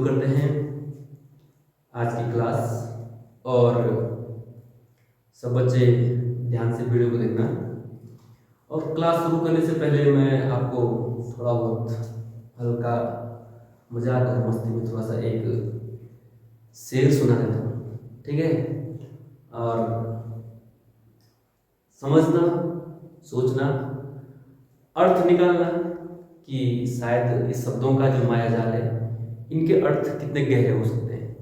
शुरू करते हैं आज की क्लास। और सब बच्चे ध्यान से वीडियो को देखना। और क्लास शुरू करने से पहले मैं आपको थोड़ा बहुत हल्का मजाक और मस्ती में थोड़ा सा एक शेर सुना देता हूँ, ठीक है? और समझना, सोचना, अर्थ निकालना कि शायद इस शब्दों का जो माया जाल है इनके अर्थ कितने गहरे हो सकते हैं।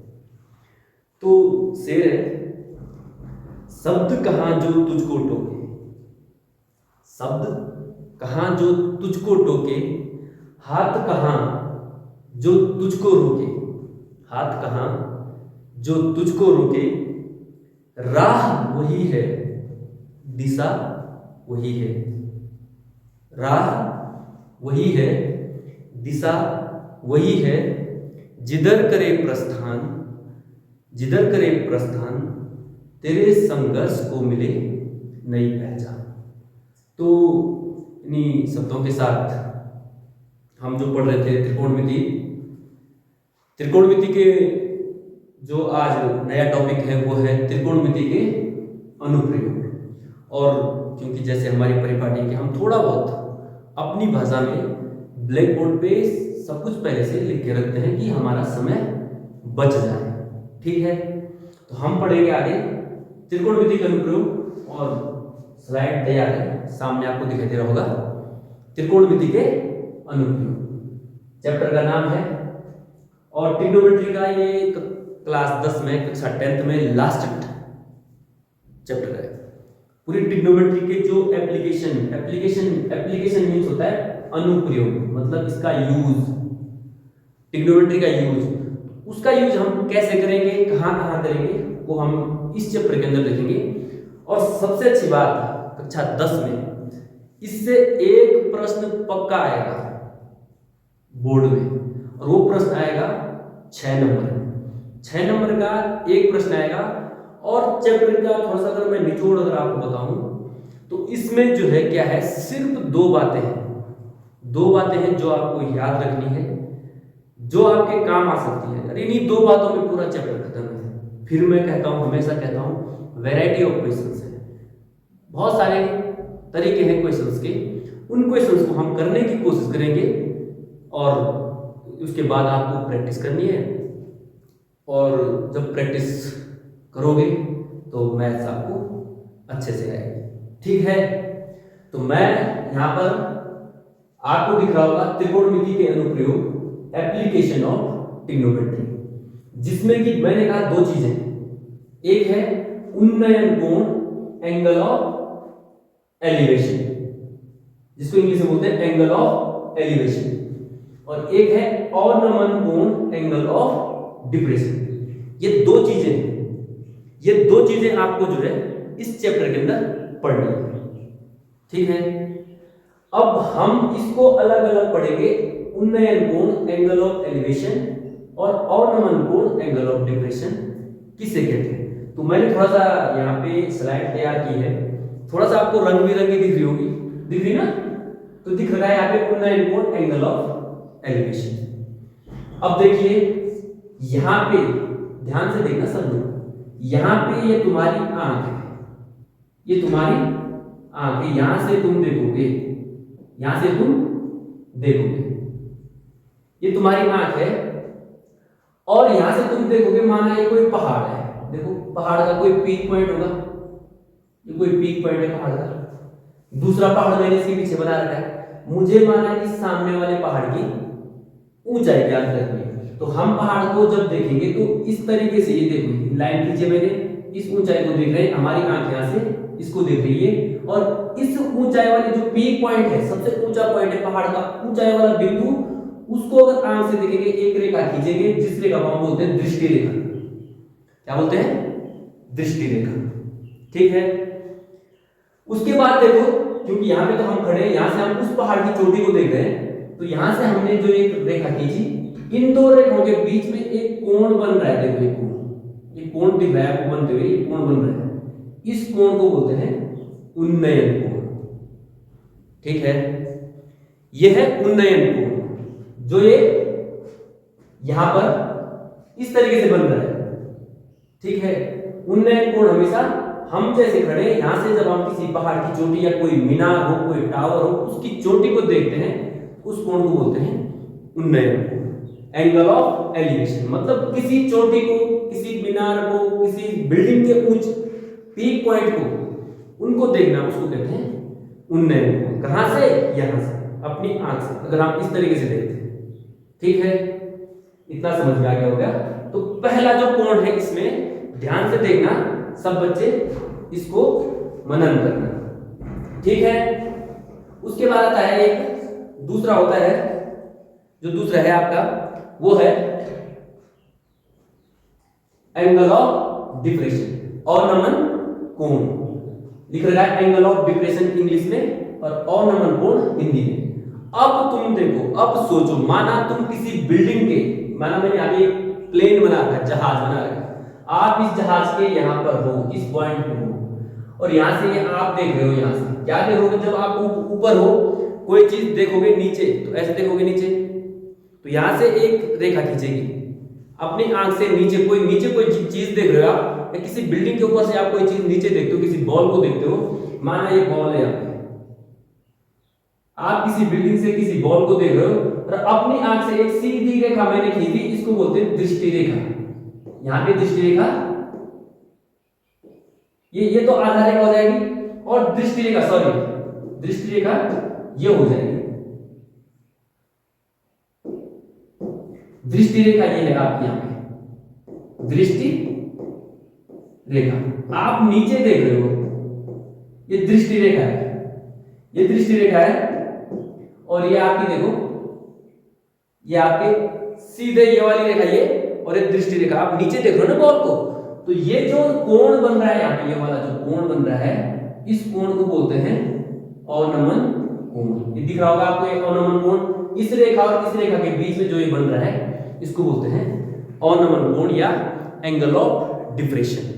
तो शेर है, शब्द कहाँ जो तुझको टोके, शब्द कहाँ जो तुझको टोके, हाथ कहाँ जो तुझको रोके, हाथ कहाँ जो तुझको रोके, राह वही है दिशा वही है, राह वही है दिशा वही है, जिधर करे प्रस्थान, जिधर करे प्रस्थान, तेरे संघर्ष को मिले नई पहचान। तो इन्हीं शब्दों के साथ हम जो पढ़ रहे थे त्रिकोणमिति, त्रिकोणमिति के जो आज नया टॉपिक है वो है त्रिकोणमिति के अनुप्रयोग। और क्योंकि जैसे हमारी परिपाटी के हम थोड़ा बहुत अपनी भाषा में ब्लैक बोर्ड पे सब कुछ पहले से लिख के रखते हैं कि हमारा समय बच जाए, ठीक है? तो हम पढ़ेंगे आगे त्रिकोणमिति के अनुप्रयोग। और स्लाइड तैयार है, सामने आपको दिखाई दे रहा होगा त्रिकोणमिति के अनुप्रयोग, चैप्टर का नाम है। और ट्रिग्नोमेट्री का ये क्लास 10 में, कक्षा 10th में लास्ट चैप्टर है। पूरी ट्रिग्नोमेट्री के जो एप्लीकेशन मीन्स होता है अनुप्रयोग, मतलब इसका यूज, ट्रिग्नोमेट्री का यूज, उसका यूज हम कैसे करेंगे, कहाँ कहाँ करेंगे, वो हम इस चैप्टर के अंदर देखेंगे। और सबसे अच्छी बात, कक्षा 10 में इससे एक प्रश्न पक्का आएगा बोर्ड में, और वो प्रश्न आएगा 6 नंबर का एक प्रश्न आएगा। और चैप्टर का थोड़ा सा अगर मैं निचोड़ अगर आपको बताऊं तो इसमें जो है क्या है, सिर्फ दो बातें हैं जो आपको याद रखनी है, जो आपके काम आ सकती है। अरे इन्हीं दो बातों में पूरा चैप्टर खत्म है। फिर मैं कहता हूं, हमेशा कहता हूं, वैरायटी ऑफ क्वेश्चंस है, बहुत सारे तरीके हैं क्वेश्चंस के। उन क्वेश्चंस को हम करने की कोशिश करेंगे और उसके बाद आपको प्रैक्टिस करनी है। और जब प्रैक्टिस करोगे तो मैथ्स आपको अच्छे से आएगी, ठीक है? तो मैं यहां पर आपको दिख रहा होगा त्रिकोणमिति के अनुप्रयोग, एप्लीकेशन ऑफ ट्रिग्नोमेट्री, जिसमें कि मैंने कहा दो चीजें, एक है उन्नयन कोण, एंगल ऑफ एलिवेशन, जिसको इंग्लिश में बोलते हैं एंगल ऑफ एलिवेशन, और एक है अवनमन कोण, एंगल ऑफ डिप्रेशन। ये दो चीजें आपको जो है इस चैप्टर के अंदर पढ़नी है, ठीक है? अब हम इसको अलग अलग पढ़ेंगे, उन्नयन कोण, एंगल ऑफ एलिवेशन, और अवनमन कोण, एंगल ऑफ डिप्रेशन किसे कहते हैं। तो मैंने थोड़ा सा यहाँ पे स्लाइड तैयार की है, थोड़ा सा आपको रंग बिरंगी दिख रही होगी, दिख रही ना? तो दिख रहा है यहाँ पे उन्नयन कोण, एंगल ऑफ एलिवेशन। अब देखिए यहां पे ध्यान से देखना सब लोग, यहां पे ये तुम्हारी आंख है, ये तुम्हारी आंख है, यहां से तुम देखोगे, यहां से तुम देखोगे, ये तुम्हारी आंख है। और यहां से तुम देखोगे, माना ये कोई पहाड़ है, देखो पहाड़ का कोई पीक पॉइंट होगा, ये कोई पीक पॉइंट है पहाड़ का, दूसरा पहाड़ मैंने इसके पीछे बना रखा है। मुझे माना कि सामने वाले पहाड़ की ऊंचाई ज्ञात रखनी है। तो हम पहाड़ को जब देखेंगे तो इस तरीके से, ये देखो लाइन खींचे मैंने, इस ऊंचाई को देख रहे हैं, हमारी आंख यहां से इसको देख रही है, और इस ऊंचाई वाले जो पीक पॉइंट है, सबसे ऊंचा पॉइंट है पहाड़ का, ऊंचाई वाला बिंदु, उसको अगर आंख से देखेंगे, एक रेखा खींचेंगे, जिस रेखा को हम बोलते हैं दृष्टि रेखा। क्या बोलते हैं? दृष्टि रेखा, ठीक है? उसके बाद देखो, क्योंकि यहाँ पे तो हम खड़े हैं, यहां से हम उस पहाड़ की चोटी को देख रहे हैं, तो यहां से हमने जो एक रेखा खींची, इन दो रेखाओं के बीच में एक कोण बन रहा है। देखो ये कोण दिख रहा है आपको बनते हुए, ये कोण बन रहा है, इस कोण को बोलते हैं उन्नयन कोण, ठीक है? यह है उन्नयन कोण, जो यहां पर इस तरीके से बन रहा है, ठीक है। उन्नयन कोण हमेशा हम जैसे खड़े हैं, यहां से जब हम किसी पहाड़ की चोटी या कोई मीनार हो, कोई टावर हो, उसकी चोटी को देखते हैं, उस कोण को बोलते हैं उन्नयन कोण, एंगल ऑफ एलिवेशन। मतलब किसी चोटी को, किसी मीनार को, किसी बिल्डिंग के उच्च पीक पॉइंट को, उनको देखना, उसको कहते हैं उन्नयन कोण। कहां से? यहां से, अपनी आंख से, अगर आप इस तरीके से देखते हैं, ठीक है। इतना समझ में आ गया होगा। तो पहला जो कोण है, इसमें ध्यान से देखना, सब बच्चे इसको मनन करना, ठीक है। उसके बाद आता है एक दूसरा होता है, जो दूसरा है आपका, वो है एंगल ऑफ डिप्रेशन, अवनमन कोण। लिख रखा है एंगल ऑफ डिप्रेशन इंग्लिश में और अवनमन कोण हिंदी में। अब तुम देखो, अब सोचो, माना तुम किसी बिल्डिंग के, माना मैंने अभी एक प्लेन बना रखा है, जहाज बना रखा है, आप इस जहाज के यहां पर हो, इस पॉइंट पे हो, और यहां से ये आप देख रहे हो, यहां से क्या देखोगे? जब आप ऊपर हो, कोई चीज देखोगे नीचे, तो ऐसे देखोगे नीचे, तो यहां से एक रेखा खींचेगी अपनी आंख से नीचे कोई चीज देख रहे हो आप, या किसी बिल्डिंग के ऊपर से आप कोई चीज नीचे देखते हो, किसी बॉल को देखते हो, माना ये बॉल है, यहाँ पे आप किसी बिल्डिंग से किसी बॉल को देख रहे हो, और अपनी आंख से एक सीधी रेखा मैंने खींची, इसको बोलते हैं दृष्टि रेखा। यहां पे दृष्टि रेखा, ये तो आधा रेखा हो जाएगी, और दृष्टि रेखा, सॉरी, दृष्टि रेखा ये हो जाएगी। दृष्टि रेखा ये है आपकी, यहां पे दृष्टि रेखा, आप नीचे देख रहे हो, ये दृष्टि रेखा है, ये दृष्टि रेखा है, और ये आपकी देखो, ये आपके सीधे ये वाली रेखा, ये और ये दृष्टि रेखा, आप नीचे देख रहे हो ना बॉल को, तो ये जो कोण बन रहा है यहाँ पे, ये वाला जो कोण बन रहा है, इस कोण को बोलते हैं अवनमन कोण। ये दिख रहा होगा आपको, एक अवनमन कोण, इस रेखा और इस रेखा के बीच में जो ये बन रहा है, इसको बोलते हैं अवनमन कोण या एंगल ऑफ डिप्रेशन,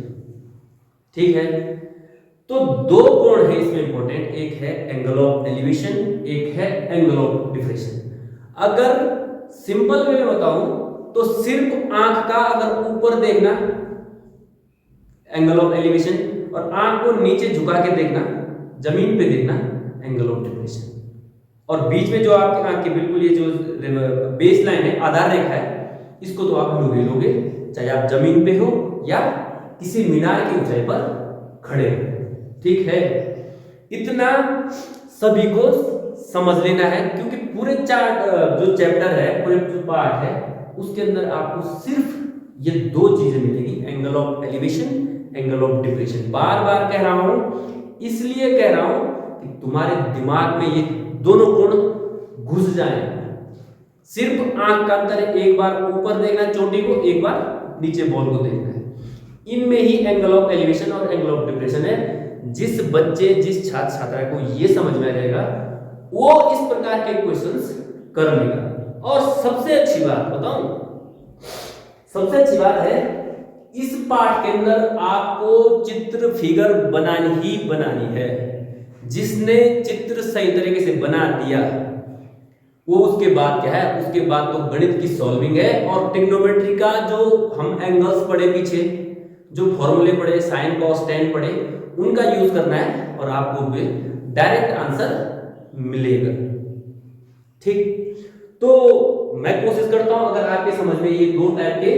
ठीक है। तो दो कोण है इसमें इंपॉर्टेंट, एक है एंगल ऑफ एलिवेशन, एक है एंगल ऑफ डिप्रेशन। अगर सिंपल वे में बताऊं तो सिर्फ आंख का अगर ऊपर देखना एंगल ऑफ एलिवेशन, और आंख को नीचे झुका के देखना, जमीन पे देखना, एंगल ऑफ डिप्रेशन। और बीच में जो आपकी आंख के बिल्कुल ये जो बेस लाइन है, आधार रेखा है, इसको तो आप लोगे, चाहे आप जमीन पे हो या किसी मीनार की ऊंचाई पर खड़े हो, ठीक है। इतना सभी को समझ लेना है, क्योंकि पूरे जो चैप्टर है, पूरे जो पार्ट है, उसके अंदर आपको सिर्फ ये दो चीजें मिलेगी, angle of elevation, angle of depression. बार बार कह रहा हूं, इसलिए कह रहा हूं कि तुम्हारे दिमाग में ये दोनों कोण घुस जाएं। सिर्फ आंख का अंतर है, एक बार ऊपर देखना चोटी को, एक बार नीचे बॉल को देखना है। इनमें ही एंगल ऑफ एलिवेशन और एंगल ऑफ डिप्रेशन है। जिस बच्चे, जिस छात्र छात्रा को ये समझ में रहेगा, वो इस प्रकार के क्वेश्चंस कर लेगा। और सबसे अच्छी बात बताऊं, सबसे अच्छी बात है, इस पार्ट के अंदर आपको चित्र फिगर बनानी ही बनानी है। जिसने चित्र सही तरीके से बना दिया, वो उसके बाद क्या है, उसके बाद तो गणित की सॉल्विंग है, और ट्रिग्नोमेट्री का जो हम एंगल्स पढ़े पीछे, जो फॉर्मूले पढ़े, साइन कॉस टेन पढ़े, उनका यूज करना है, और आपको डायरेक्ट आंसर मिलेगा, ठीक। तो मैं कोशिश करता हूं, अगर आपके समझ में ये दो टाइप के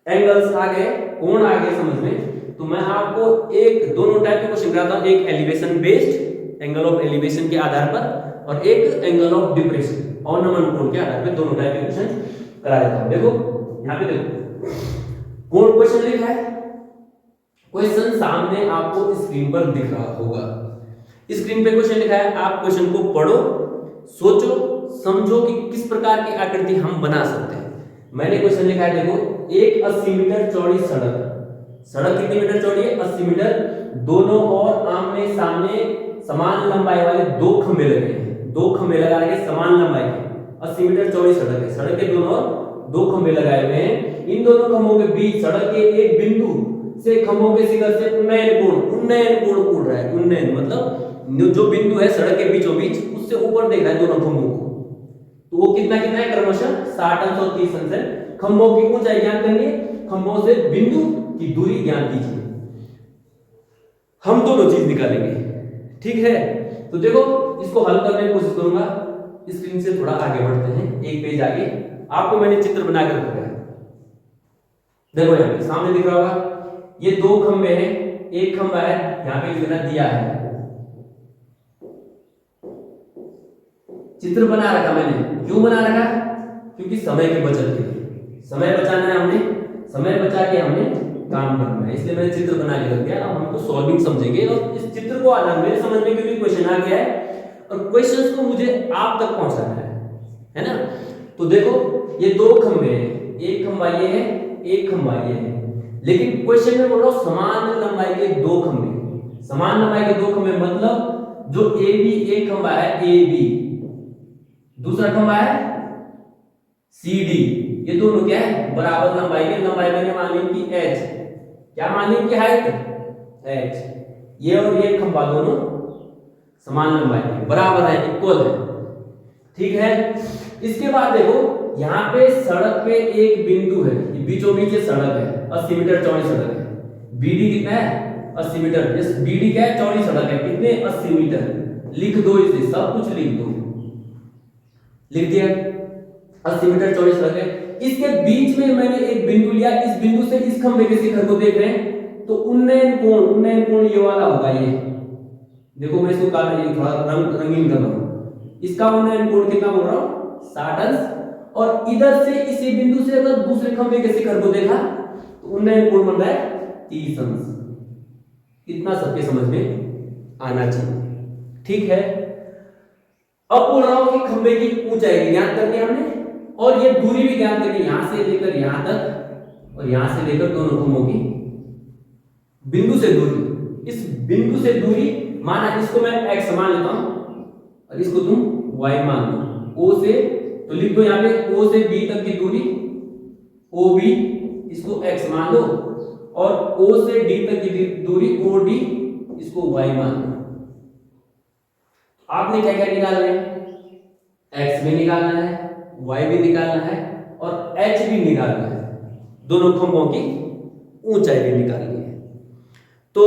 एंगल्स आ गए, कोण आ गए समझ में, तो मैं आपको एक दोनों टाइप के क्वेश्चन कराता हूं, एक elevation based, angle of elevation के आधार पर, और एक एंगल ऑफ डिप्रेशन, अवनमन कोण के आधार पर, दोनों टाइप के क्वेश्चन करा देता हूं। देखो यहां पे देखो, कोण क्वेश्चन लिखा है, क्वेश्चन सामने आपको स्क्रीन पर दिख रहा होगा। स्क्रीन पे क्वेश्चन लिखा है, आप क्वेश्चन को पढ़ो, सोचो, समझो कि किस प्रकार की आकृति हम बना सकते हैं। मैंने क्वेश्चन लिखा है, देखो, एक 80 मीटर चौड़ी सड़क, सड़क कितनी मीटर चौड़ी है? 80 मीटर। दोनों ओर आमने सामने समान लंबाई वाले दो खंभे लगे हैं, दो खंभे लगा के समान लंबाई के, 80 मीटर चौड़ी सड़क है, सड़क के दोनों ओर दो खंभे लगाए हुए हैं। इन दोनों खंभों के बीच सड़क के एक बिंदु से खंभों के शिखर से उन्नयन कोण उड़ रहा है। उन्नयन मतलब जो बिंदु है सड़क के बीचों बीच, उससे ऊपर देख रहा है दोनों खंभों को। तो वो कितना कितना है क्रमशः 60 अंश और 30 अंश है। खंभों की ऊंचाई ज्ञात करनी है, खंभों से बिंदु की दूरी ज्ञात कीजिए। हम दोनों चीज निकालेंगे, ठीक है। तो देखो इसको हल करने की कोशिश करूंगा। स्क्रीन से थोड़ा आगे बढ़ते हैं, एक पेज आगे। आपको मैंने चित्र बना के रखा है, देखो यहाँ पे सामने दिख रहा होगा। ये दो खंभे हैं, एक खंभा है यहाँ पे लिखना दिया है, चित्र बना रखा मैंने। क्यों बना रखा? क्योंकि समय की बचत के लिए, समय बचाना है हमने, समय बचा के हमने काम करना है, इसलिए मैंने चित्र बना के रख दिया। अब हम तो सॉल्विंग समझेंगे और इस चित्र को आना मेरे समझ में, क्योंकि क्वेश्चन आ गया है और क्वेश्चंस को मुझे आप तक पहुंचाना है ना। तो देखो ये दो खंभे हैं, एक खंभा ये है, एक खंभा ये है, लेकिन क्वेश्चन में बोल रहा हूं समान लंबाई के दो खंभे। समान लंबाई के दो खंभे मतलब जो ए बी, एक खंभा है ए बी, दूसरा खंभा है सी डी, ये दोनों क्या है बराबर लंबाई के। लंबाई मैंने मान ली कि एच, क्या मान ली कि हाइट एच। ये और ये खंभा दोनों समान लंबाई के बराबर है, इक्वल है, ठीक है। इसके बाद देखो यहाँ पे सड़क पे एक बिंदु है, ये बीचों बीच ये सड़क है, 80 मीटर चौड़ी सड़क है। बीडी कितना है 80 मीटर, इस बीडी क्या है चौड़ी सड़क है, कितने 80 मीटर। लिख दो इसे, सब कुछ लिख दो, लिख दिया 80 मीटर चौड़ी सड़क है। इसके बीच में मैंने एक बिंदु लिया, इस बिंदु से इस खंभे के शिखर को देख रहे हैं तो उन्नयन कोण ये वाला होगा। ये देखो मैं इसको काला ये थोड़ा रंगीन कर रहा हूं। इसका उन्नयन कोण कितना बोल रहा हूं 60 अंश, और इधर से इसी बिंदु से अगर दूसरे खंभे के शिखर को देखा तो उन्नयन कोण बन रहा है 30 अंश। इतना सबके समझ में आना चाहिए, ठीक है। अब बोल रहा हूं कि खंभे की ऊंचाई ज्ञात करनी है हमने और ये दूरी भी ज्ञात करनी है, यहां से लेकर यहां तक और यहां से लेकर दोनों खंभों की बिंदु से दूरी। इस बिंदु से दूरी माना इसको मैं x मान लेता हूं और इसको तुम y मान लो। o से तो लिख दो यहां पे o से b तक की दूरी ob, इसको x मान लो, और o से d तक की दूरी od, इसको y मान लो। आपने क्या क्या निकालना है, x भी निकालना है, y भी निकालना है और h भी निकालना है, दोनों खंभों की ऊंचाई भी निकालनी है। तो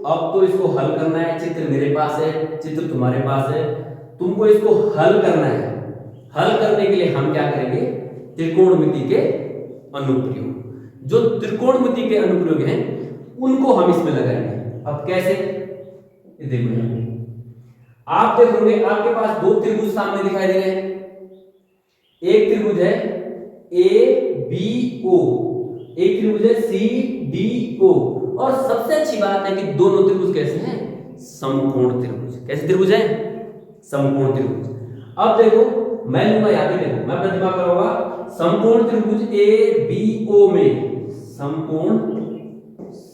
अब तो इसको हल करना है, चित्र मेरे पास है, चित्र तुम्हारे पास है, तुमको इसको हल करना है। हल करने के लिए हम क्या करेंगे, त्रिकोणमिति के अनुप्रयोग, जो त्रिकोणमिति के अनुप्रयोग हैं उनको हम इसमें लगाएंगे। अब कैसे, ये देखो यहां आप देखोगे आपके पास दो त्रिभुज सामने दिखाई दे रहे हैं। एक त्रिभुज है ए बी ओ, एक त्रिभुज है सी डी ओ, और सबसे अच्छी बात है कि दोनों त्रिभुज कैसे हैं, समकोण त्रिभुज। कैसे त्रिभुज है, समकोण त्रिभुज। अब देखो मैं लूंगा यहां पे, देखो मैं प्रतिमा करूंगा समकोण त्रिभुज ए बी ओ में,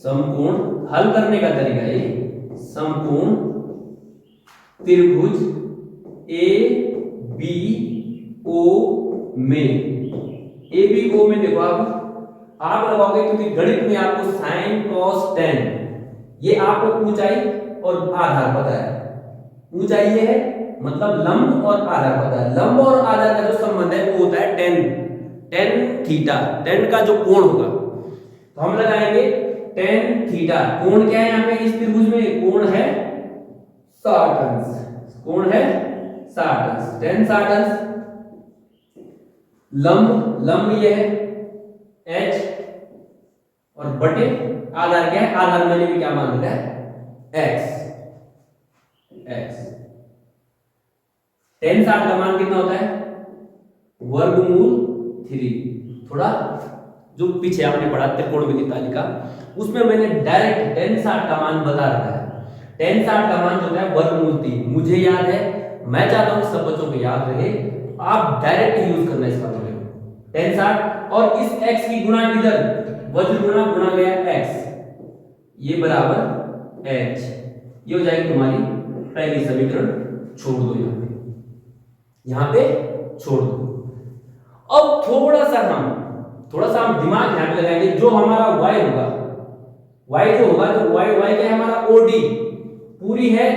समकोण हल करने का तरीका है समकोण त्रिभुज ए बी ओ में। ए बी ओ में देखो आप लगाओगे, क्योंकि गणित में आपको साइन कॉस टेन, ये आपको ऊंचाई और आधार पता है। ऊंचाई ये है मतलब लंब और आधार पता है। लंब और आधार का जो संबंध है वो होता है टेन थीटा, टेन का जो कोण होगा। तो हम लगाएंगे टेन थीटा। कोण क्या है यहाँ पे इस त्रिभुज में, कोण है 60 अंश, कोण है 60 अंश, टेन 60 अंश। लंब ये है h और बटे आधार क्या है, आधार मैंने भी क्या मान लिया है x। टेन 60 का मान कितना होता है वर्गमूल 3। थोड़ा जो पीछे आपने पढ़ा त्रिकोणमिति तालिका, उसमें मैंने डायरेक्ट टेन 60 का मान बता रखा है। टेन 60 का मान जो होता है वर्गमूल 3, मुझे याद है, मैं चाहता हूं सब बच्चों को याद रहे, आप डायरेक्ट यूज करना इसका मतलब टेन 60, और इस x की गुणा इधर वज्र गुणा गया x, ये बराबर h, ये हो जाएगी तुम्हारी पहली समीकरण। छोड़ दो यहां पे छोड़ दो। अब थोड़ा सा हम दिमाग यहां पे लगाएंगे। जो हमारा y होगा, y जो होगा, तो y क्या है हमारा OD पूरी है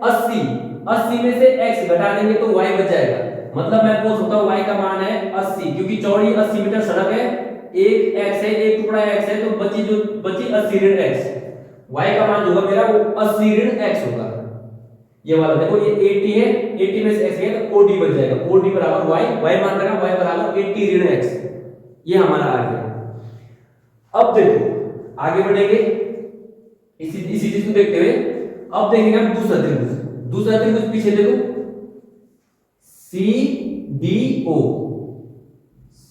80 में से x घटा देंगे तो y बच जाएगा, मतलब मैं बोल सकता हूँ y का मान है 80, क्योंकि चौड़ी 80 मीटर सड़क है, एक x है, एक टुकड़ा x है, तो बची 80 ऋण x। y का मान जो होगा मेरा वो 80 ऋण x होगा। ये वाला देखो, ये 80 है, 80 में से x गया तो OD बच जाएगा, OD बराबर y मान रखा, y बराबर 80 ऋण x। ये हमारा आ गया। अब देखो आगे बढ़ेंगे इसी चीज को देखते हुए। अब देखेंगे हम दूसरा त्रिभुज। दूसरा त्रिभुज पीछे देखो, CDO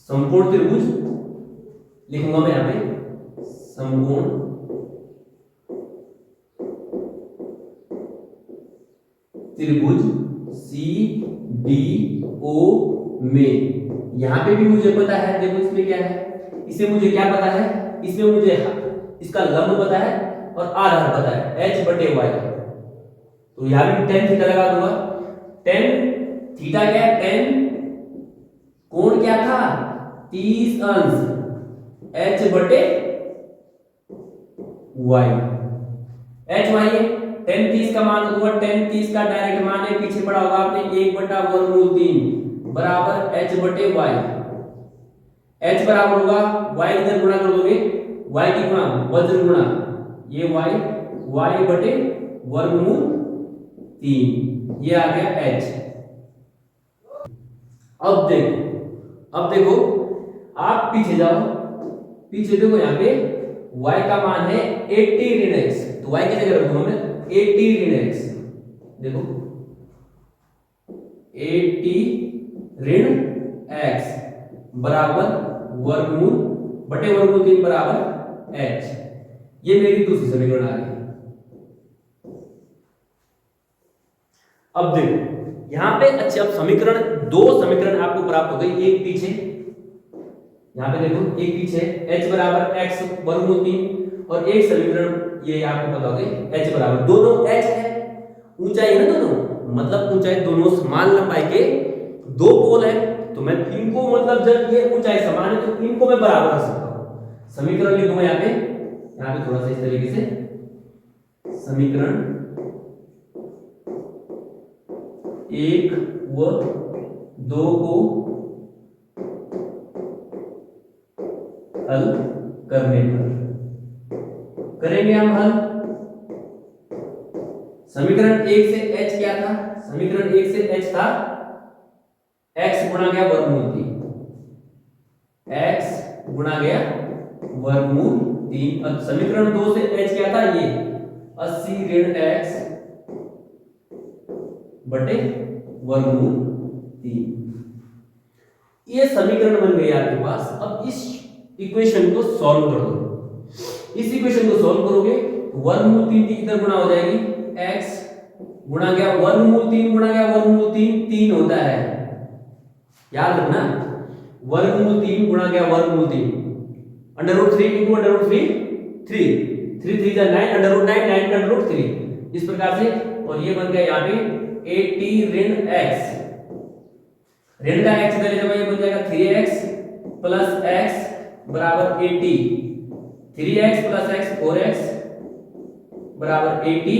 समकोण त्रिभुज लिखूंगा मैं यहां पे, समकोण त्रिभुज CDO में। यहां पे भी मुझे पता है, देखो इसमें क्या है, इसमें मुझे क्या पता है, इसमें मुझे इसका लंब पता है और आधार पता है h/y। तो यहां भी tan थीटा लगा दूंगा। tan थीटा क्या है, tan कोण क्या था 30 अंश h/y। h y है, tan 30 का मान होगा, tan 30 का डायरेक्ट मान है, पीछे पढ़ा होगा आपने 1/√3 बराबर h/y। h बराबर होगा y इधर गुणा कर दोगे, y की गुणा वज्र गुणा ये y/√3, ये आ गया h। अब देखो आप पीछे जाओ, पीछे देखो यहाँ पे y का मान है 80 ऋण x, तो y की जगह रखूंगा मैं 80 ऋण x। देखो 80 ऋण x बराबर वर्गमूल/√3 बराबर h। ये मेरी दूसरी समीकरण आ गई। अब देखो यहां पे अच्छे, अब दो समीकरण आपको प्राप्त हो गई, एक पीछे, यहां पे देखो एक पीछे h बराबर x वर्गमूल 3, और एक समीकरण ये आपको पता हो गई h बराबर, दोनों h है, ऊंचाई है ना दोनों, मतलब ऊंचाई दोनों समान लंबाई के दो पोल है, तो मैं इनको मतलब जब ये ऊंचाई समान है तो इनको मैं बराबर रख सकता हूं। समीकरण लिखूंगा यहाँ पे थोड़ा सा इस तरीके से, समीकरण 1 व 2 को हल करने पर करेंगे हम हल। समीकरण 1 से h क्या था, समीकरण 1 से h था x गुणा गया वर्गमूल 3, x गुणा गया वर्गमूल 3। अब समीकरण 2 से h क्या था, ये 80 ऋण x बटे वर्गमूल 3। ये समीकरण बन गई आपके पास। अब इस इक्वेशन को सॉल्व कर दो। इस इक्वेशन को सॉल्व करोगे तो वर्गमूल 3 की इधर गुणा हो जाएगी, x गुणा गया वर्गमूल 3 गुणा गया वर्गमूल 3 होता है, याद रखना, वर्गमूल 3 गुणा गया वर्गमूल 3, √3 into √3 3 3 3 9, √9 9 √3 इस प्रकार से। और ये बन गया यहाँ पे 80 ऋण x, ऋण का x इधर ले जाओ, ये बन जाएगा 3x प्लस x बराबर 80, 3x प्लस x 4x बराबर 80,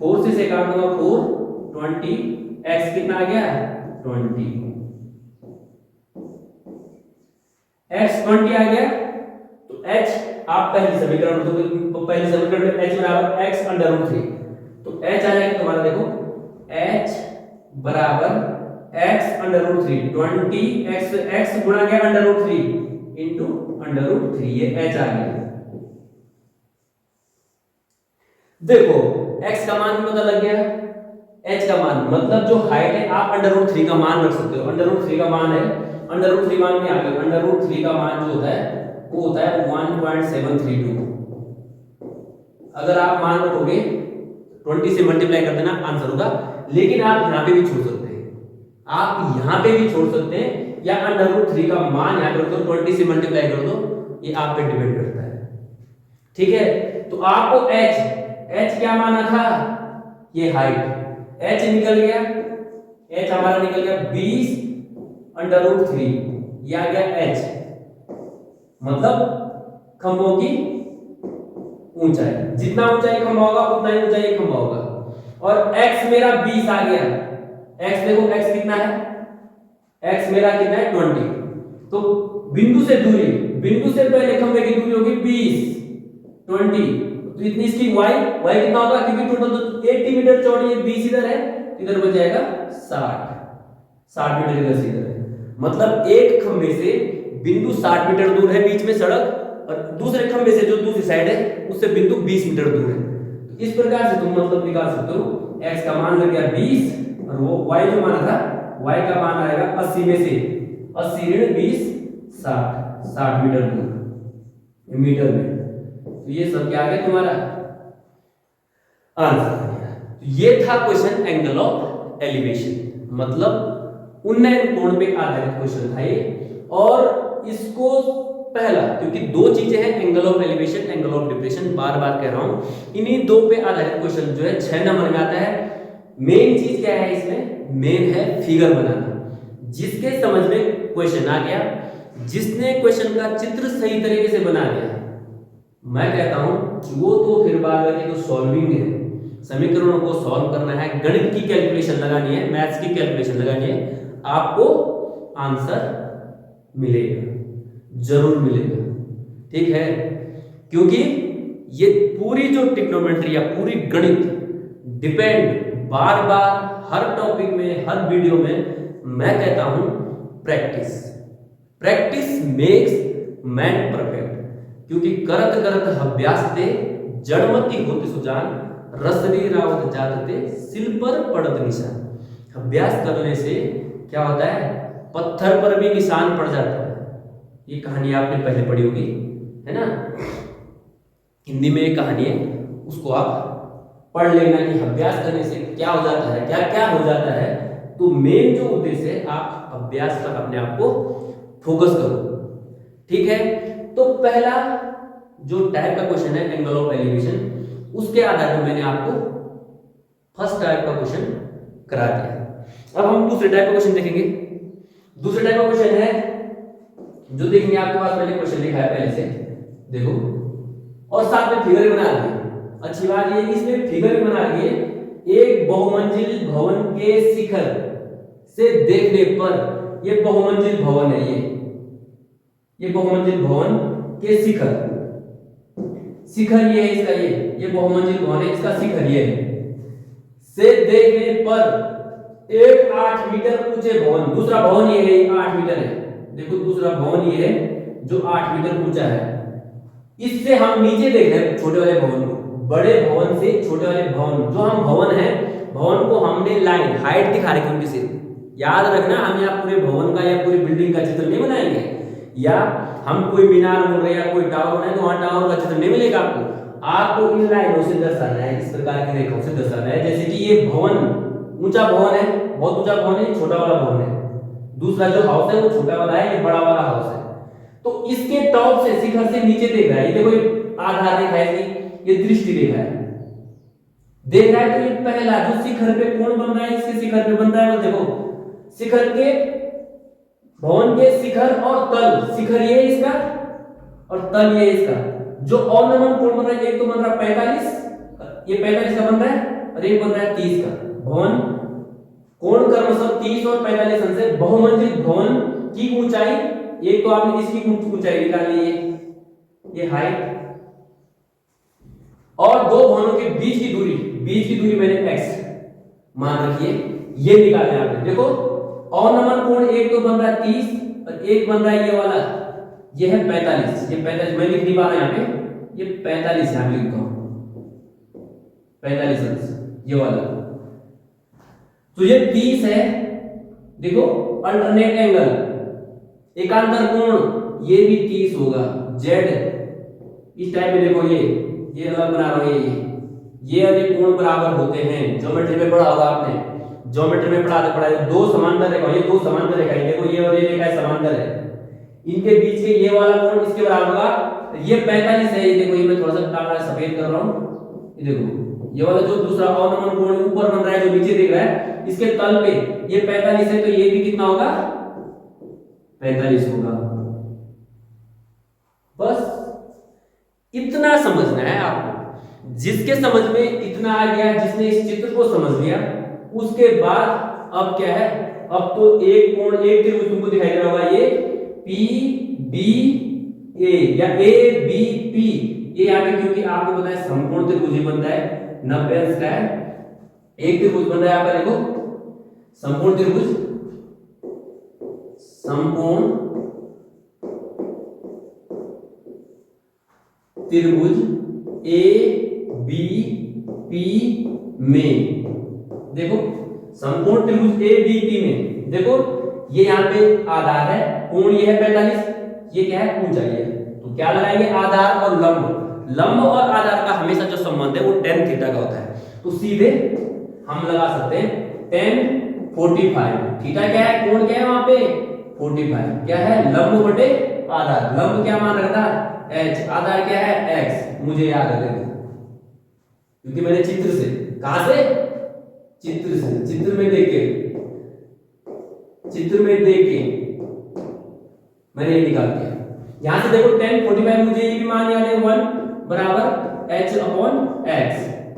4 से काट दूंगा 4 20, x कितना आ गया 20, x 20 आ गया। तो h आप पहली समीकरण तो पहली समीकरण में h बराबर x √3, तो h आ जाएगा तुम्हारा, देखो h बराबर x √3 20 x गुणा गया √3 इंटू √3, ये h आ गया। देखो x का मान भी पता लग गया, h का मान मतलब जो हाइट है आप √3 का मान रख सकते हो, √3 का मान है, √3 मान में आ गया, √3 का मान जो होता है वो होता है 1.732। अगर आप मान रखोगे 20 से मल्टीप्लाई कर देना आंसर होगा, लेकिन आप यहां पे भी छोड़ सकते हैं, आप यहां पे भी छोड़ सकते हैं, या √3 का मान यहां पे रख दो, 20 से मल्टीप्लाई कर दो, ये आप पे डिपेंड करता है। ठीक है, तो आपको h क्या माना था, ये हाइट, h निकल गया, h हमारा निकल गया 20 √3, ये आ गया h, मतलब खंभों की ऊंचाई, जितना ऊंचाई खंभा होगा उतना ही ऊंचाई खंभा होगा। और x मेरा 20 आ गया, x देखो x कितना है x मेरा कितना है 20। तो बिंदु से दूरी, बिंदु से पहले खंभे की दूरी होगी 20, 20, तो इतनी इसकी y कितना होगा, क्योंकि टोटल तो 80 मीटर चौड़ी है, 20 इधर है, इधर बच जाएगा 60 मीटर इधर से इधर है। मतलब एक खंभे से बिंदु 60 मीटर दूर है बीच में सड़क, और दूसरे खंभे से जो दूसरी साइड है उससे बिंदु 20 मीटर दूर है। तो इस प्रकार से तुम मतलब निकाल सकते हो x का मान लग गया 20 और वो y जो माना था y का मान आएगा 80 में से 80 ऋण 20 60 मीटर दूर मीटर में। तो ये सब क्या आ गया तुम्हारा आंसर। तो ये था क्वेश्चन एंगल ऑफ एलिवेशन, मतलब उन्नयन कोण पे आधारित क्वेश्चन था ये। और इसको पहला, क्योंकि दो चीजें हैं, angle of elevation, angle of depression, बार बार कह रहा हूं, इन्हीं दो पे आधारित क्वेश्चन जो है 6 नंबर में आता है। मेन चीज क्या है इसमें, मेन है फिगर बनाना। जिसके समझ में क्वेश्चन आ गया, जिसने क्वेश्चन का चित्र सही तरीके से बना दिया, मैं कहता हूं कि वो तो फिर बाद में तो सॉल्विंग है, समीकरणों को सॉल्व करना है, गणित की कैलकुलेशन लगानी है, मैथ्स की कैलकुलेशन लगानी है, आपको आंसर मिलेगा, जरूर मिलेगा, ठीक है। क्योंकि ये पूरी जो ट्रिग्नोमेट्री या पूरी गणित डिपेंड बार बार हर टॉपिक में, हर वीडियो में मैं कहता हूं प्रैक्टिस मेक्स मैन परफेक्ट। क्योंकि करत करत अभ्यासते जड़मति होते सुजान, रसरी रावत जातते सिल पर पड़त निशान। अभ्यास करने से क्या होता है, पत्थर पर भी निशान पड़ जाता है। ये कहानी आपने पहले पढ़ी होगी, है ना, हिंदी में एक कहानी है, उसको आप पढ़ लेना कि अभ्यास करने से क्या हो जाता है, क्या क्या हो जाता है। तो मेन जो उद्देश्य है, आप अभ्यास पर अपने आप को फोकस करो, ठीक है। तो पहला जो टाइप का क्वेश्चन है एंगल ऑफ एलिवेशन, उसके आधार पर मैंने आपको फर्स्ट टाइप का क्वेश्चन करा दिया। अब हम दूसरे टाइप का क्वेश्चन देखेंगे। दूसरे टाइप का क्वेश्चन है जो देखेंगे, आपके पास मैंने क्वेश्चन लिखा है पहले से, देखो, और साथ में फिगर भी बना दिए। अच्छी बात ये इसमें फिगर भी बना दिए। एक बहुमंजिल भवन के शिखर से देखने पर, ये बहुमंजिल भवन है, ये बहुमंजिल भवन के शिखर, शिखर ये है इसका, ये बहुमंजिल भवन है, इसका शिखर ये है, से देखने पर एक 8 मीटर ऊंचे भवन, दूसरा भवन ये है 8 मीटर है, देखो दूसरा भवन ये है जो 8 मीटर ऊंचा है। इससे हम नीचे देख रहे हैं छोटे वाले भवन को, बड़े भवन से छोटे वाले भवन, जो हम भवन है, भवन को हमने लाइन हाइट दिखा रखी उनकी सिर्फ। याद रखना, हम यहाँ पूरे भवन का या पूरी बिल्डिंग का चित्र नहीं बनाएंगे, या हम कोई मीनार बोल रहे हैं या कोई टावर बनाए तो वहां टावर का चित्र नहीं मिलेगा आपको इन लाइनों से दर्शाना है, इस प्रकार की रेखाओं से दर्शाना है। जैसे कि ये भवन, ऊंचा भवन है, बहुत ऊंचा भवन है, छोटा वाला भवन है, दूसरा जो हाउस है वो छोटा वाला है, ये बड़ा वाला हाउस है। तो इसके टॉप से, शिखर से नीचे देख रहा है, ये देखो आधार रेखा है, ये दृष्टि रेखा है, देख रहा है। तो ये पहला जो शिखर पे कोण बन रहा है, इसके शिखर पे बन रहा है, वो देखो शिखर के, भवन के शिखर और तल, शिखर ये इसका और तल ये इसका, जो ऑर्नमेंट कोण बन रहा है, एक तो बन रहा है 45, ये 45 का बन रहा है, और एक बन रहा है 30 का। भवन कोण क्रमशः 30 और 45 अंश से बहुमंजिल भवन की ऊंचाई, एक तो आपने इसकी ऊंचाई निकाली है, ये हाइट, और दो भवनों के बीच की दूरी मैंने x मान रखी है, ये निकालना है आपने। देखो ऑर्नमेंट कोण एक तो बन रहा है 30 और एक बन रहा है ये वाला, ये है 45, ये 45 मैं लिख नहीं पा रहा यहाँ पे, ये 45 यहां लिखता हूं, 45 अंश ये वाला। तो ये 30 है, देखो अल्टरनेट एंगल, एकांतर कोण, ये भी 30 होगा, z इस टाइप में देखो, ये अलग बना रहा हूं, ये और ये कोण बराबर होते हैं। ज्योमेट्री में पढ़ा होगा आपने, ज्योमेट्री में पढ़ा है, दो समांतर रेखा, ये दो समांतर रेखा है, देखो ये और ये रेखा समांतर है, इनके बीच के ये वाला कोण इसके बराबर होगा, ये 45 है, ये देखो, ये मैं थोड़ा सा काला सफेद कर रहा हूं, ये देखो ये वाला जो दूसरा ऑर्नमेंट कोण ऊपर बन रहा है, जो नीचे दिख रहा है, इसके तल पे ये 45 है, तो ये भी कितना होगा, 45 होगा। बस इतना समझना है आपको। जिसके समझ में इतना आ गया, जिसने इस चित्र को समझ लिया, उसके बाद अब क्या है, अब तो एक कोण, एक त्रिभुज तुमको दिखाई दे रहा होगा, ये पी बी ए या ए बी पी, ये यहाँ पे क्योंकि आपको पता है समकोण त्रिभुज ही बनता है 90 अंश का है, एक त्रिभुज बन रहा है यहाँ पर देखो समकोण त्रिभुज, समकोण त्रिभुज ए बी पी में, देखो समकोण त्रिभुज ए बी पी में, देखो ये यहाँ पे आधार है, कोण ये है 45, ये क्या है ऊंचाई है, तो क्या लगाएंगे आधार और लंब, लंब और आधार का हमेशा जो संबंध है वो tan थीटा का होता है, तो सीधे हम लगा सकते हैं tan 45, थीटा क्या है, कोण क्या है वहां पे 45, क्या है लंब बटे आधार, लंब क्या मान रखा था h, आधार क्या है x, मुझे याद है क्योंकि मैंने चित्र से, कहां से चित्र से, चित्र में देख के मैंने ये निकाल दिया, यहां से देखो tan 45, मुझे ये भी मान याद है 1 बराबर h अपॉन x,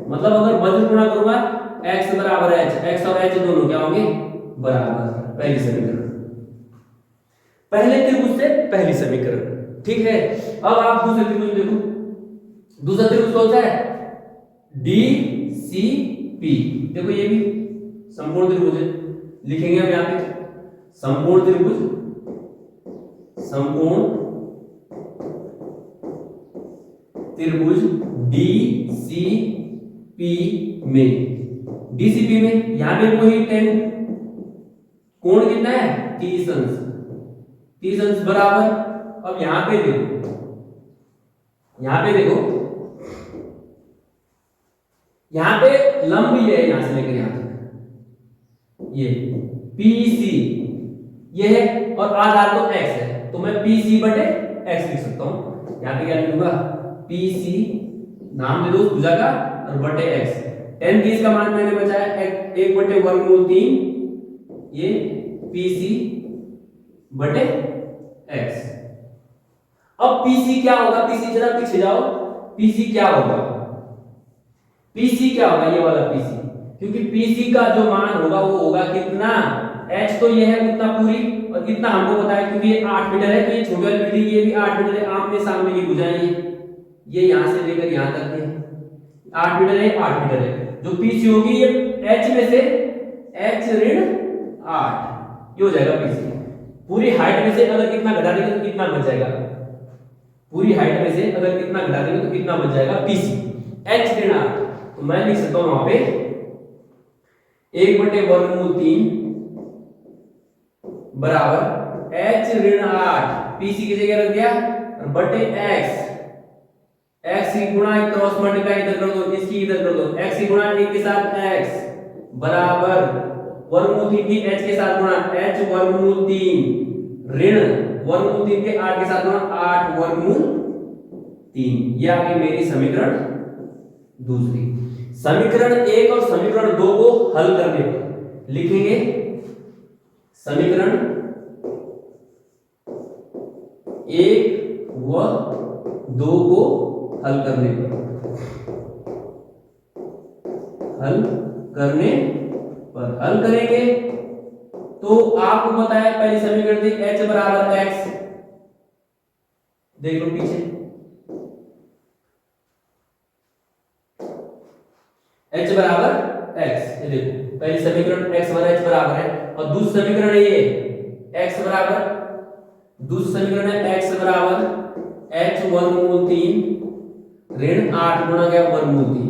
मतलब अगर वज्र गुणा करूंगा x बराबर h, x और h दोनों क्या होंगे बराबर, पहली समीकरण, पहले त्रिभुज से पहली समीकरण, ठीक है। अब आप दूसरे त्रिभुज देखो, दूसरा त्रिभुज कौन सा है DCP, देखो ये भी समकोण त्रिभुज है, लिखेंगे हम यहाँ पे समकोण त्रिभुज, समकोण त्रिभुज DCP में, DCP में यहां पे वही tan, कोण कितना है 30 अंश, 30 अंश बराबर, अब यहां पे देखो, यहां पे देखो, यहां पे लंब ये है यहां से लेकर यहां तक, ये PC ये है और आधार तो x है, तो मैं PC बटे x लिख सकता हूं, यहां पे क्या लिखूंगा PC, नाम दे दो उस भुजा का, और बटे x, tan 30 का मान मैंने बचाया 1 बटे वर्गमूल 3, ये PC बटे x। अब PC क्या होगा, PC जरा पीछे जाओ, PC क्या होगा, PC क्या होगा ये वाला PC, क्योंकि PC का जो मान होगा वो होगा कितना, h तो ये है उतना पूरी, और इतना हमको पता है क्योंकि ये 8 मीटर है, तो ये छोटी वाली बिल्डिंग ये भी 8 मीटर है, आमने सामने की भुजाएं ये यहां से लेकर यहां तक है 8 मीटर है, 8 मीटर है, जो PC होगी ये h में से h ऋण 8, ये हो जाएगा PC। पूरी हाइट में से अगर कितना घटा देंगे तो कितना बच जाएगा, पूरी हाइट में से अगर कितना घटा देंगे तो कितना बच जाएगा PC, h ऋण 8, तो मैं लिख सकता हूं वहां पे 1 बटे वर्गमूल 3 बराबर h ऋण 8, PC की जगह रख दिया, बटे x, x की गुणा क्रॉस मल्टीप्लाई इधर कर दो, इसकी इधर कर दो, x की गुणा 1 के साथ x बराबर वर्गमूल 3 की h के साथ गुणा h वर्गमूल 3 ऋण वर्गमूल 3 के 8 के साथ गुणा 8 वर्गमूल 3, ये आ गई मेरी समीकरण दूसरी। समीकरण 1 और समीकरण 2 को हल करने पर लिखेंगे समीकरण 1 व 2 को हल करने पर, हल करेंगे तो आपको पता है पहली समीकरण थी h बराबर x, देख लो पीछे h बराबर x, ये देखो पहली समीकरण x वर h बराबर है, और दूसरी समीकरण ये x बराबर, दूसरी समीकरण है x बराबर h वर्गमूल 3 ऋण 8 गुणा गया वर्गमूल 3,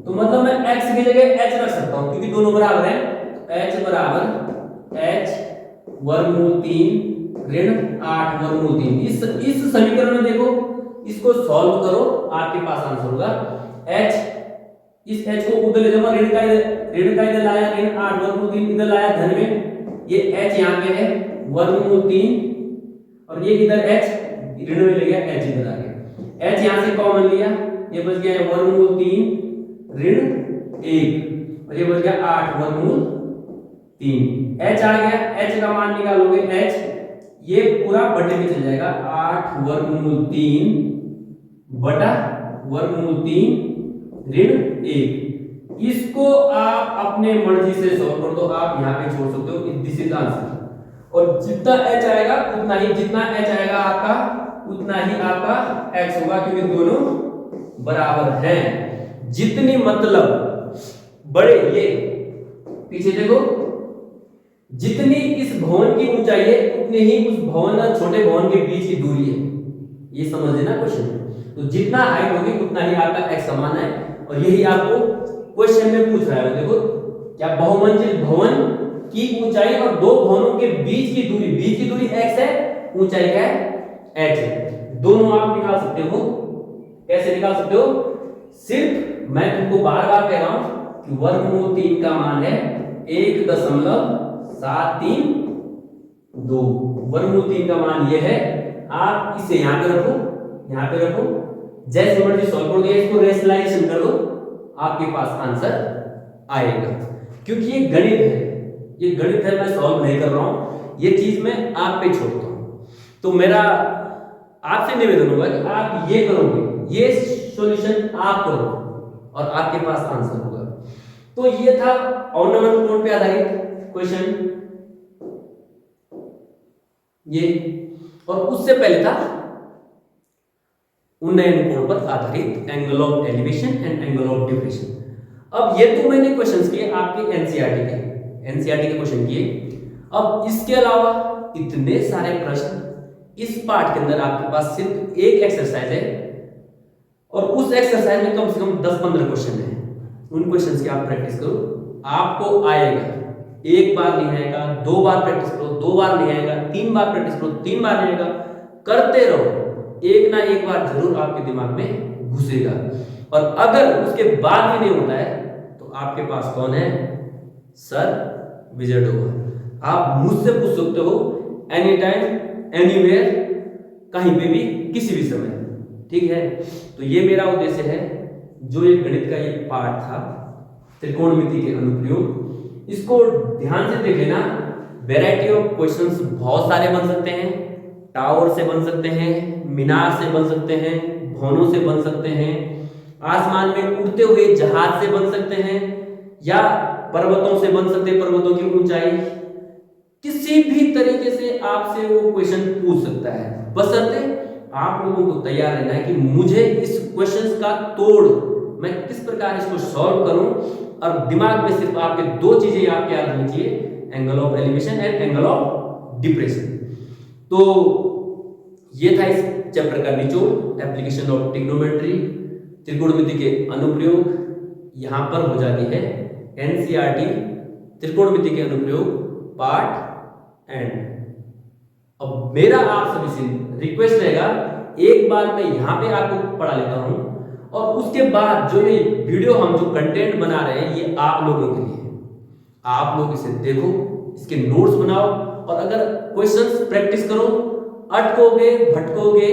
तो मतलब मैं x की जगह h रख सकता हूं क्योंकि दोनों बराबर हैं, h बराबर h वर्गमूल 3 ऋण 8 वर्गमूल 3, इस समीकरण में देखो, इसको सॉल्व करो आपके पास आंसर होगा h, इस h को उधर ले जाओ, ऋण का इधर लाया ऋण 8 वर्गमूल 3 इधर लाया धन में, ये h यहां पे है वर्गमूल 3 और ये इधर h ऋण में ले गया, h इधर आ गया, h यहां से कॉमन लिया, ये बच गया वर्गमूल 3 ऋण 1 और ये बच गया 8 वर्गमूल 3, h आ गया, h का मान निकालोगे h, ये पूरा बटे में चल जाएगा 8 वर्गमूल 3 बटा वर्गमूल 3 ऋण 1, इसको आप अपने मर्जी से सॉल्व कर दो, आप यहाँ पे छोड़ सकते हो, दिस इज आंसर। और जितना h आएगा उतना ही, जितना h आएगा आपका उतना ही आपका x होगा, क्योंकि दोनों बराबर हैं। जितनी मतलब बड़े, ये पीछे देखो, जितनी इस भवन की ऊंचाई है उतनी ही उस भवन और छोटे भवन के बीच की दूरी है। ये समझ लेना क्वेश्चन। तो जितना हाइट होगी उतना ही आपका x समान है, और यही आपको क्वेश्चन में पूछ रहा है। देखो क्या बहुमंजिल भवन की ऊंचाई और दो भवनों के बीच की दूरी x है, ऊंचाई क्या है h है। दोनों आप निकाल सकते हो। कैसे निकाल सकते हो? सिर्फ मैं तुमको बार बार कह रहा हूं कि वर्गमूल 3 का मान है 1.732। वर्गमूल 3 का मान ये है। आप इसे यहां पे रखो, यहां पे रखो, जैसे मर्जी सॉल्व करोगे, इसको रेशनलाइजेशन कर दो, आपके पास आंसर आएगा। क्योंकि ये गणित है, ये गणित है, मैं सॉल्व नहीं कर रहा हूं, ये चीज मैं आप पे छोड़ता हूं। तो मेरा आपसे निवेदन होगा कि आप ये करोगे, ये सॉल्यूशन आप करो और आपके पास आंसर होगा। तो ये था ऑर्नामेंटल कोड पे आधारित क्वेश्चन ये, और उससे पहले था उन्नयन कोण पर आधारित angle of elevation and angle of depression. अब ये तो मैंने क्वेश्चंस किए आपके एनसीईआरटी के क्वेश्चन किए। अब इसके अलावा इतने सारे प्रश्न इस पार्ट के अंदर आपके पास सिर्फ एक एक्सरसाइज है, और उस एक्सरसाइज में कम से कम 10-15 क्वेश्चन है। उन क्वेश्चंस की आप प्रैक्टिस करो, आपको आएगा। एक बार नहीं आएगा, 2 बार प्रैक्टिस करो, 2 बार नहीं आएगा, 3 बार प्रैक्टिस करो, 3 बार नहीं आएगा, करते रहो, एक ना एक बार जरूर आपके दिमाग में घुसेगा। और अगर उसके बाद भी नहीं होता है तो आपके पास कौन है? सर विजय डोभाल। आप मुझसे पूछ सकते हो एनी टाइम, एनीवेयर, कहीं पे भी, किसी भी समय, ठीक है। तो ये मेरा उद्देश्य है, जो ये गणित का ये पार्ट था त्रिकोणमिति के अनुप्रयोग, इसको ध्यान से देख लेना। वैरायटी ऑफ क्वेश्चंस बहुत सारे बन सकते हैं, टावर से बन सकते हैं, मीनार से बन सकते हैं, भवनों से बन सकते हैं, आसमान में उड़ते हुए जहाज से बन सकते हैं, या पर्वतों से बन सकते हैं, पर्वतों की ऊंचाई, किसी भी तरीके से आपसे वो क्वेश्चन पूछ सकता है, बशर्ते आप लोगों को तैयार रहना है कि मुझे इस क्वेश्चंस का तोड़, मैं किस प्रकार इसको सॉल्व करूं, और दिमाग में सिर्फ आपके 2 चीजें आपके याद होनी चाहिए, angle of elevation and angle of depression. तो ये था इस चैप्टर का निचोड़, एप्लीकेशन ऑफ ट्रिग्नोमेट्री, त्रिकोणमिति के अनुप्रयोग। यहां पर हो जाती है एनसीईआरटी त्रिकोणमिति के अनुप्रयोग पार्ट एंड। अब मेरा आप सभी से रिक्वेस्ट रहेगा, एक बार मैं यहां पे आपको पढ़ा लेता हूं, और उसके बाद जो ये वीडियो हम जो कंटेंट बना रहे हैं ये आप लोगों के लिए, आप लोग इसे देखो, इसके नोट्स बनाओ, और अगर क्वेश्चंस प्रैक्टिस करो, अटकोगे भटकोगे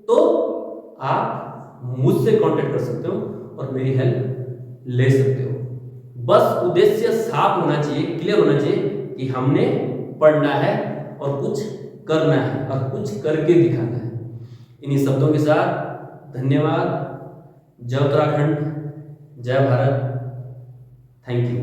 तो आप मुझसे कांटेक्ट कर सकते हो और मेरी हेल्प ले सकते हो। बस उद्देश्य साफ होना चाहिए, क्लियर होना चाहिए कि हमने पढ़ना है और कुछ करना है और कुछ करके दिखाना है। इन्हीं शब्दों के साथ धन्यवाद। जय उत्तराखंड, जय भारत, थैंक यू।